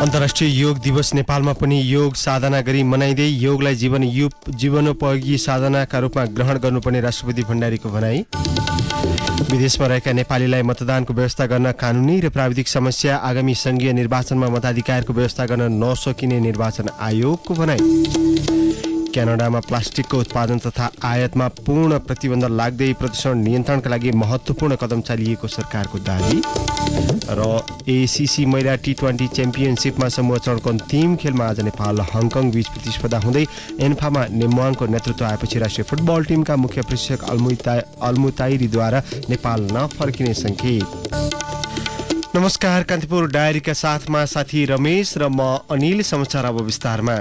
अन्तर्राष्ट्रिय योग दिवस नेपालमा पनि योग साधना गरी मनाइँदै योगलाई जीवनोपयोगी साधनाका रूपमा ग्रहण गर्नुपर्ने राष्ट्रपति भण्डारीको भनाई। विदेशमा रहेका नेपालीलाई मतदानको व्यवस्था गर्न कानुनी र प्राविधिक समस्या, आगामी संघीय निर्वाचनमा मताधिकारको व्यवस्था गर्न नसकिने निर्वाचन आयोगको भनाई। क्यानाडामा प्लास्टिकको उत्पादन तथा आयातमा पूर्ण प्रतिबन्ध लाग्दै प्रदूषण नियन्त्रणका लागि महत्त्वपूर्ण कदम चालिएको सरकारको दाबी। र एसीसी महिला T20 च्याम्पियनसिपमा समूह चरणको अन्तिम खेलमा आज नेपाल हङकङ बीच प्रतिस्पर्धा हुँदै एन्फामा नेम्वाङको नेतृत्व आएपछि राष्ट्रिय फुटबल टिमका मुख्य प्रशिक्षक अल्मुताइरीद्वारा नेपाल नफर्किने सङ्केत। नमस्कार, कान्तिपुर डायरीका साथमा साथी रमेश र म अनिल। समाचार अब विस्तारमा।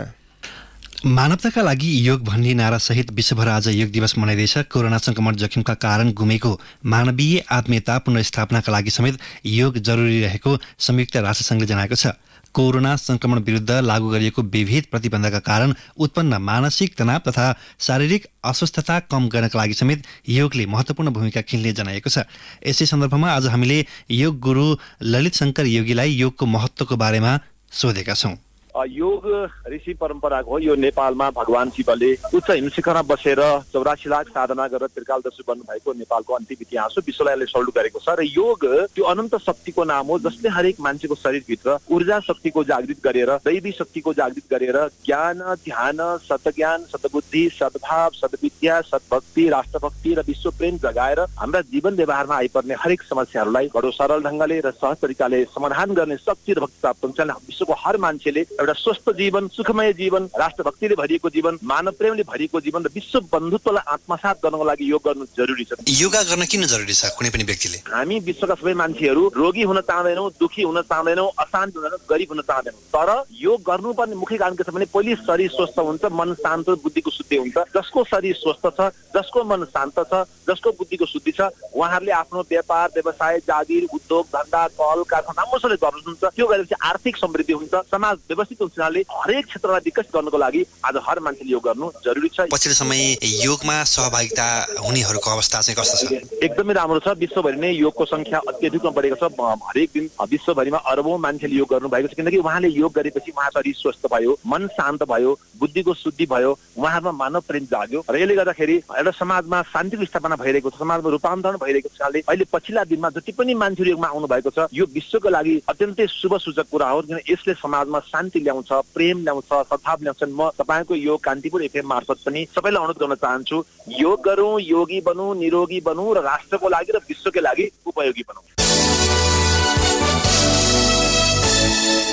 मानवताका लागि योग भन्ने नारासहित विश्वभर आज योग दिवस मनाइँदैछ। कोरोना संक्रमण जोखिमका कारण गुमेको मानवीय आत्मीयता पुनर्स्थापनाका लागि समेत योग जरुरी रहेको संयुक्त राष्ट्रसङ्घले जनाएको छ। कोरोना संक्रमण विरुद्ध लागू गरिएको विविध प्रतिबन्धका कारण उत्पन्न मानसिक तनाव तथा शारीरिक अस्वस्थता कम गर्नका लागि समेत योगले महत्त्वपूर्ण भूमिका खेल्ने जनाएको छ। यसै सन्दर्भमा आज हामीले योग गुरु ललित शङ्कर योगीलाई योगको महत्त्वको बारेमा सोधेका छौँ। योग ऋषि परम्पराको हो। यो नेपालमा भगवान शिवले उच्च हिमशिखरमा बसेर 84 लाख साधना गरेर त्रिकालदर्शी बन्नुभएको नेपालको अन्तिम इतिहास हो। विश्वलाई यसले सल्युट गरेको छ र योग त्यो अनन्त शक्तिको नाम हो, जसले हरेक मान्छेको शरीरभित्र ऊर्जा शक्तिको जागृत गरेर, दैवी शक्तिको जागृत गरेर ज्ञान, ध्यान, सतज्ञान, सद्बुद्धि, सद्भाव, सद्विद्या, सद्भक्ति, राष्ट्रभक्ति र विश्वप्रेम जगाएर हाम्रा जीवन व्यवहारमा आइपर्ने हरेक समस्याहरूलाई बडो सरल ढङ्गले र सहज तरिकाले समाधान गर्ने शक्ति र भक्ति प्राप्त हुन्छ। विश्वको हर मान्छेले एउटा स्वस्थ जीवन, सुखमय जीवन, राष्ट्रभक्तिले भरिएको जीवन, मानव प्रेमले भरिएको जीवन र विश्व बन्धुत्वलाई आत्मसात गर्नको लागि योग गर्नु जरुरी छ। योगा गर्न किन जरुरी छ कुनै पनि व्यक्तिले? हामी विश्वका सबै मान्छेहरू रोगी हुन चाहँदैनौँ, दुखी हुन चाहँदैनौँ, अशान्त हुन, गरिब हुन चाहँदैनौँ। तर योग गर्नुपर्ने मुख्य कारण के छ भने पहिले शरीर स्वस्थ हुन्छ, मन शान्त, बुद्धिको शुद्धि हुन्छ। जसको शरीर स्वस्थ छ, जसको मन शान्त छ, जसको बुद्धिको शुद्धि छ, उहाँहरूले आफ्नो व्यापार, व्यवसाय, जागिर, उद्योग, धन्दा, कल कारखाना राम्रोसँगले गर्नुहुन्छ। त्यो गरेपछि आर्थिक समृद्धि हुन्छ, समाज व्यवस्थित हुनाले हरेक क्षेत्रलाई विकसित गर्नको लागि आज हर मान्छेले योग गर्नु जरुरी छ। पछिल्लो समय योगमा सहभागिता हुनेहरूको अवस्था चाहिँ कस्तो छ? एकदमै राम्रो छ। विश्वभरि नै योगको संख्या अत्यधिकमा बढेको छ। हरेक दिन विश्वभरिमा अरबौं मान्छेले योग गर्नु भएको छ, किनकि उहाँले योग गरेपछि उहाँ शरीर स्वस्थ भयो, मन शान्त भयो, बुद्धिको शुद्धि भयो, उहाँमा मानव प्रेम जाग्यो र यसले गर्दाखेरि एउटा समाजमा शान्तिको स्थापना भइरहेको छ, समाजमा रूपान्तरण भइरहेको छ। अहिले पछिल्ला दिनमा जति पनि मान्छेहरू योगमा आउनु भएको छ, यो विश्वको लागि अत्यन्तै शुभ सूचक कुरा हो, किनकि यसले समाजमा शान्ति ल्याउँछ, प्रेम ल्याउँछ, सद्भाव ल्याउँछ। म तपाईँको यो कान्तिपुर एफएम मार्फत पनि सबैलाई अनुरोध गर्न चाहन्छु, योग गरौँ, योगी बनौँ, निरोगी बनौँ र राष्ट्रको लागि र विश्वकै लागि उपयोगी बनौँ।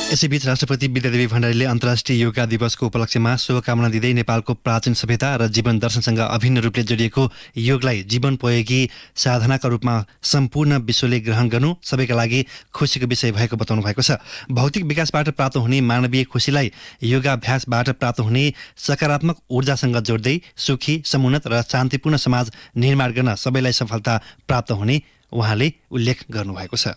यसैबीच राष्ट्रपति विद्यादेवी भण्डारीले अन्तर्राष्ट्रिय योगा दिवसको उपलक्ष्यमा शुभकामना दिँदै नेपालको प्राचीन सभ्यता र जीवन दर्शनसँग अभिन्न रूपले जोडिएको योगलाई जीवनोपयोगी साधनाका रूपमा सम्पूर्ण विश्वले ग्रहण गर्नु सबैका लागि खुसीको विषय भएको बताउनु भएको छ। भौतिक विकासबाट प्राप्त हुने मानवीय खुसीलाई योगाभ्यासबाट प्राप्त हुने सकारात्मक ऊर्जासँग जोड्दै सुखी, समुन्नत र शान्तिपूर्ण समाज निर्माण गर्न सबैलाई सफलता प्राप्त हुने उहाँले उल्लेख गर्नुभएको छ।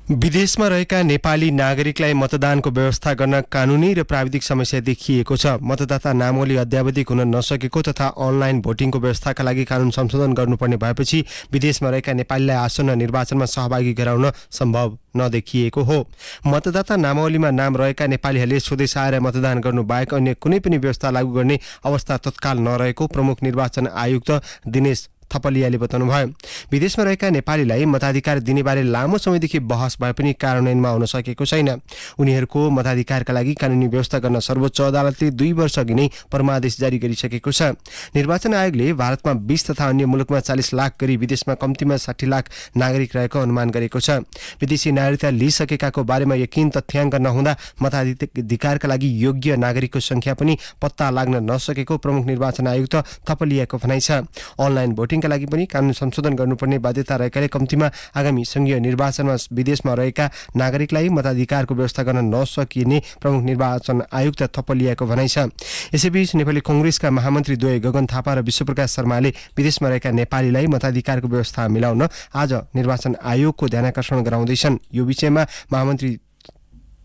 विदेशमा रहेका नेपाली नागरिकलाई मतदानको व्यवस्था गर्न कानुनी र प्राविधिक समस्या देखिएको छ। मतदाता नामावली अद्यावधिक हुन नसकेको तथा अनलाइन भोटिङको व्यवस्थाका लागि कानून संशोधन गर्नुपर्ने भएपछि विदेशमा रहेका नेपालीलाई आसन्न निर्वाचनमा सहभागी गराउन सम्भव नदेखिएको हो। मतदाता नामावलीमा नाम रहेका नेपालीहरूले स्वदेश आएर मतदान गर्नु बाहेक अन्य कुनै पनि व्यवस्था लागू गर्ने अवस्था तत्काल नरहेको प्रमुख निर्वाचन आयुक्त दिनेश थपलियाले बताउनुभयो। विदेशमा रहेका नेपालीलाई मताधिकार दिनेबारे लामो समयदेखि बहस भए पनि कार्यान्वयनमा आउन सकेको छैन। उनीहरूको मताधिकारका लागि कानुनी व्यवस्था गर्न सर्वोच्च अदालतले 2 वर्ष अघि नै परमादेश जारी गरिसकेको छ। निर्वाचन आयोगले भारतमा 20 तथा अन्य मुलुकमा 40 लाख गरी विदेशमा कम्तीमा 60 लाख नागरिक रहेको अनुमान गरेको छ। विदेशी नागरिकता लिइसकेकाको बारेमा यकिन तथ्याङ्क नहुँदा मताधिकारका लागि योग्य नागरिकको संख्या पनि पत्ता लाग्न नसकेको प्रमुख निर्वाचन आयुक्त थपलियाको भनाइ छ। अनलाइन भोटिङका लागि पनि कानून संशोधन गर्नुपर्ने बाध्यता रहेकाले कम्तीमा आगामी संघीय निर्वाचनमा विदेशमा रहेका नागरिकलाई मताधिकारको व्यवस्था गर्न नसकिने प्रमुख निर्वाचन आयुक्त थपलियाको भनाइ छ। यसैबीच नेपाली कांग्रेसका महामन्त्री द्वय गगन थापा र विश्वप्रकाश शर्माले विदेशमा रहेका नेपालीलाई मताधिकारको व्यवस्था मिलाउन आज निर्वाचन आयोगको ध्यानाकर्षण गराउँदैछन्। यो विषयमा महामन्त्री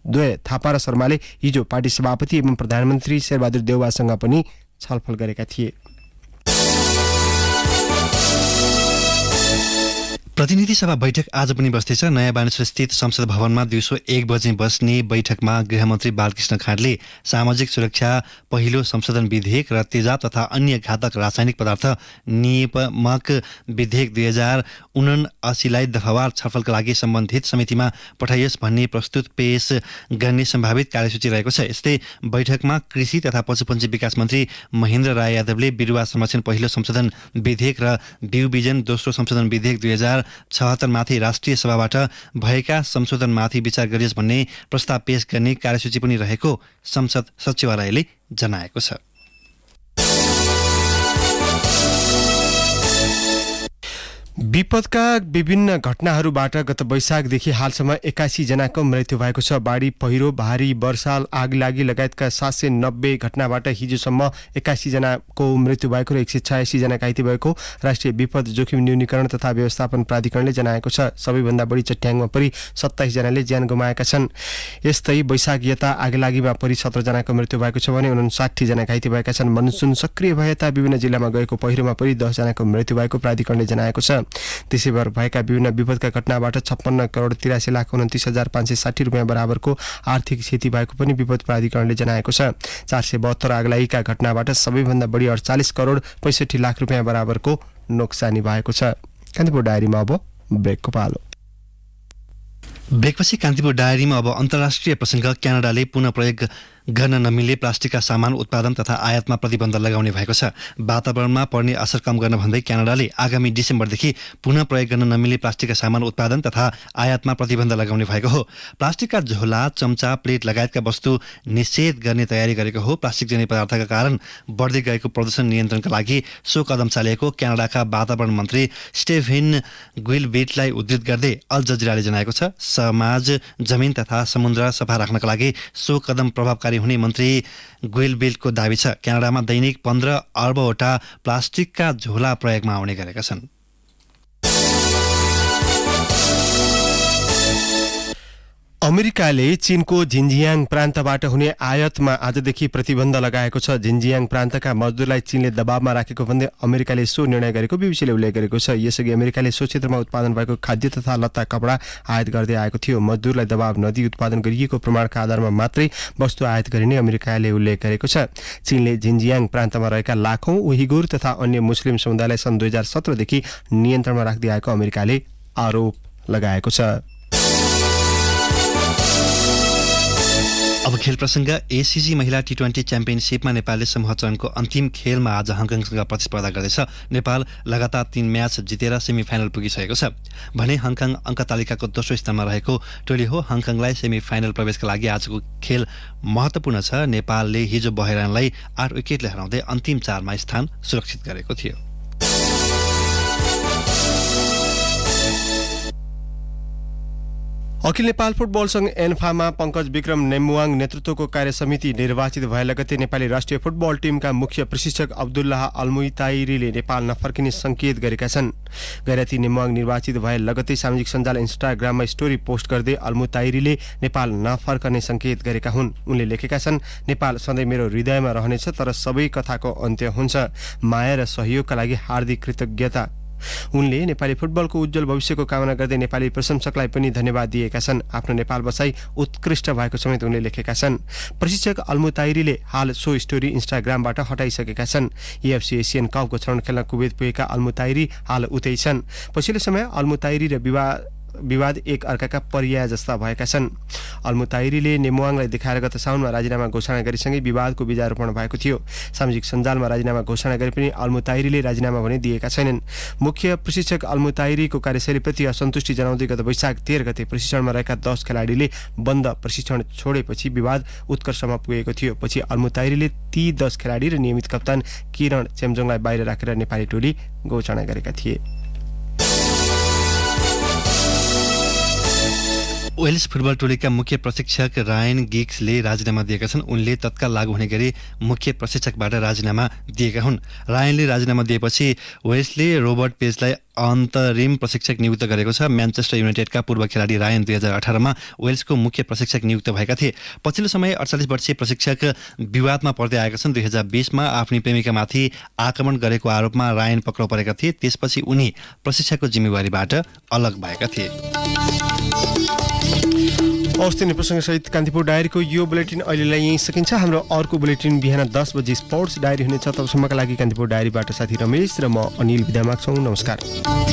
द्वय थापा र शर्माले हिजो पार्टी सभापति एवं प्रधानमन्त्री शेरबहादुर देउवासँग पनि छलफल गरेका थिए। प्रतिनिधि सभा बैठक आज पनि बस्दैछ। नयाँ बानेश्वर स्थित संसद भवनमा दिउँसो 1 बजे बस्ने बैठकमा गृहमन्त्री बालकृष्ण खाँडले सामाजिक सुरक्षा पहिलो संशोधन विधेयक र तेजाब तथा अन्य घातक रासायनिक पदार्थ नियामक विधेयक 2079लाई दफावार छलफलका लागि सम्बन्धित समितिमा पठाइयोस् भन्ने प्रस्तुत पेश गर्ने सम्भावित कार्यसूची रहेको छ। यस्तै बैठकमा कृषि तथा पशुपन्छी विकास मन्त्री महेन्द्र राय यादवले बिरुवा संरक्षण पहिलो संशोधन विधेयक र बिउ बिजन दोस्रो संशोधन विधेयक 2076 माथि राष्ट्रिय सभाबाट भएका संशोधनमाथि विचार गरियोस् भन्ने प्रस्ताव पेश गर्ने कार्यसूची पनि रहेको संसद सचिवालयले जनाएको छ। विपदका विभिन्न घटनाहरूबाट गत वैशाखदेखि हालसम्म 81 जनाको मृत्यु भएको छ। बाढी, पहिरो, भारी वर्षा, आगलागी लगायतका 790 घटनाबाट हिजोसम्म 81 जनाको मृत्यु भएको र 186 जना घाइते भएको राष्ट्रिय विपद जोखिम न्यूनीकरण तथा व्यवस्थापन प्राधिकरणले जनाएको छ। सबैभन्दा बढी चट्याङमा परि 27 जनाले ज्यान गुमाएका छन्। यस्तै वैशाख यता आगलागीमा परि 17 जनाको मृत्यु भएको छ भने 59 जना घाइते भएका छन्। मनसुन सक्रिय भए यता विभिन्न जिल्लामा गएको पहिरोमा परि 10 जनाको मृत्यु भएको प्राधिकरणले जनाएको छ। देशैभर भएका विभिन्न विपदका घटनाबाट 56 करोड 83 लाख 29 हजार 560 रुपियाँ बराबरको आर्थिक क्षति भएको पनि विपद प्राधिकरणले जनाएको छ। 472 आगलागीका घटनाबाट सबैभन्दा बढी 48 करोड 65 लाख रुपियाँ बराबरको नोक्सानी भएको छ। कान्तिपुर डायरीमा अब ब्रेकको पालो। ब्रेकपछि कान्तिपुर डायरीमा अब अन्तर्राष्ट्रिय प्रसङ्ग। क्यानाडाले पुनः प्रयोग गर्न नमिल्ने प्लास्टिकका सामान उत्पादन तथा आयातमा प्रतिबन्ध लगाउने भएको छ। वातावरणमा पर्ने असर कम गर्न भन्दै क्यानाडाले आगामी डिसेम्बरदेखि पुनः प्रयोग गर्न नमिल्ने प्लास्टिकका सामान उत्पादन तथा आयातमा प्रतिबन्ध लगाउने भएको हो। प्लास्टिकका झोला, चम्चा, प्लेट लगायतका वस्तु निषेध गर्ने तयारी गरेको हो। प्लास्टिक जन्य पदार्थका कारण बढ्दै गएको प्रदूषण नियन्त्रणका लागि सो कदम चालिएको क्यानाडाका वातावरण मन्त्री स्टेफेन गुइलबेटलाई उद्धृत गर्दै अल जजिराले जनाएको छ। समाज, जमिन तथा समुद्र सफा राख्नका लागि सो कदम प्रभावकारी हुने मन्त्री गुइलबेटको दावी छ। क्यानाडामा दैनिक 15 अर्बवटा प्लास्टिकका झोला प्रयोगमा आउने गरेका छन्। अमेरिकाले चीनको झिन्जियाङ प्रान्तबाट हुने आयातमा आजदेखि प्रतिबन्ध लगाएको छ। झिन्जियाङ प्रान्तका मजदुरलाई चीनले दबावमा राखेको भन्दै अमेरिकाले सो निर्णय गरेको बीबीसीले उल्लेख गरेको छ। यसअघि अमेरिकाले सो क्षेत्रमा उत्पादन भएको खाद्य तथा लत्ता कपडा आयात गर्दै आएको थियो। मजदुरलाई दबाव नदिई उत्पादन गरिएको प्रमाणका आधारमा मात्रै वस्तु आयात गरिने अमेरिकाले उल्लेख गरेको छ। चीनले झिन्जियाङ प्रान्तमा रहेका लाखौं उइगुर तथा अन्य मुस्लिम समुदायलाई सन् 2017 देखि नियन्त्रणमा राख्दै आएको अमेरिकाले आरोप लगाएको छ। अब खेल प्रसङ्ग। एसिसी महिला टी20 च्याम्पियनसिपमा नेपालले समूह चरणको अन्तिम खेलमा आज हङकङसँग प्रतिस्पर्धा गर्दैछ। नेपाल लगातार 3 म्याच जितेर सेमिफाइनल पुगिसकेको छ भने हङकङ अङ्क तालिकाको दोस्रो स्थानमा रहेको टोली हो। हङकङलाई सेमिफाइनल प्रवेशका लागि आजको खेल महत्त्वपूर्ण छ। नेपालले हिजो बहराइनलाई 8 विकेटले हराउँदै अन्तिम 4 मा स्थान सुरक्षित गरेको थियो। अखिल नेपाल फुटबल संघ एन्फामा पंकज विक्रम नेमुवाङ नेतृत्वको कार्यसमिति निर्वाचित भए लगतै नेपाली राष्ट्रिय फुटबल टिमका मुख्य प्रशिक्षक अब्दुल्लाह अल्मुइताइरीले नेपाल नफर्किने संकेत गरेका छन्। गैराती नेमुवाङ निर्वाचित भए लगतै सामाजिक सञ्जाल इन्स्टाग्राममा स्टोरी पोस्ट गर्दै अल्मुइताइरीले नेपाल नफर्कने संकेत गरेका हुन्। उनले लेखेका छन्, नेपाल सधैँ मेरो हृदयमा रहनेछ, तर सबै कथाको अन्त्य हुन्छ। माया र सहयोगका लागि हार्दिक कृतज्ञता। उनले नेपाली फुटबलको उज्जवल भविष्यको कामना गर्दै नेपाली प्रशंसकलाई पनि धन्यवाद दिएका छन्। आफ्नो नेपाल बसाई उत्कृष्ट भएको समेत उनले लेखेका छन्। प्रशिक्षक अल्मुताइरीले हाल सो स्टोरी इन्स्टाग्रामबाट हटाइसकेका छन्। एएफसी एसियन कपको छनौट खेल्न कुवेत पुगेका अल्मुताइरी हाल उतै छन्। पछिल्लो समय अल्मुताइरी र विवाद एक अर्काका पर्याय जस्ता भएका छन्। अल्मुताइरीले नेमुवाङलाई देखाएर गत साउनमा राजीनामा घोषणा गरेसँगै विवादको बीजारोपण भएको थियो। सामाजिक सञ्जालमा राजीनामा घोषणा गरे पनि अल्मुताइरीले राजीनामा भने दिएका छैनन्। मुख्य प्रशिक्षक अल्मुताइरीको कार्यशैलीप्रति असन्तुष्टि जनाउँदै गत वैशाख 13 गते प्रशिक्षणमा रहेका 10 खेलाडीले बन्द प्रशिक्षण छोडेपछि विवाद उत्कर्षमा पुगेको थियो। पछि अल्मुताइरीले ती 10 खेलाडी र नियमित कप्तान किरण चेम्जोङलाई बाहिर राखेर नेपाली टोली घोषणा गरेका थिए। वेल्स फुटबल टोलीका मुख्य प्रशिक्षक रायन गिग्सले राजीनामा दिएका छन्। उनले तत्काल लागू हुने गरी मुख्य प्रशिक्षकबाट राजीनामा दिएका हुन्। रायनले राजीनामा दिएपछि वेल्सले रोबर्ट पेजलाई अन्तरिम प्रशिक्षक नियुक्त गरेको छ। म्यान्चेस्टर युनाइटेडका पूर्व खेलाडी रायन 2018मा वेल्सको मुख्य प्रशिक्षक नियुक्त भएका थिए। पछिल्लो समय 48 वर्षीय प्रशिक्षक विवादमा पर्दै आएका छन्। 2020मा आफ्नी प्रेमिकामाथि आक्रमण गरेको आरोपमा रायन पक्राउ परेका थिए। त्यसपछि उनी प्रशिक्षकको जिम्मेवारीबाट अलग भएका थिए। औस्थिने प्रसङ्गसहित कान्तिपुर डायरीको यो बुलेटिन अहिलेलाई यहीँ सकिन्छ। हाम्रो अर्को बुलेटिन बिहान 10 बजी स्पोर्ट्स डायरी हुनेछ। तबसम्मका लागि कान्तिपुर डायरीबाट साथी रमेश र म अनिल बिदा माग्छौँ। नमस्कार।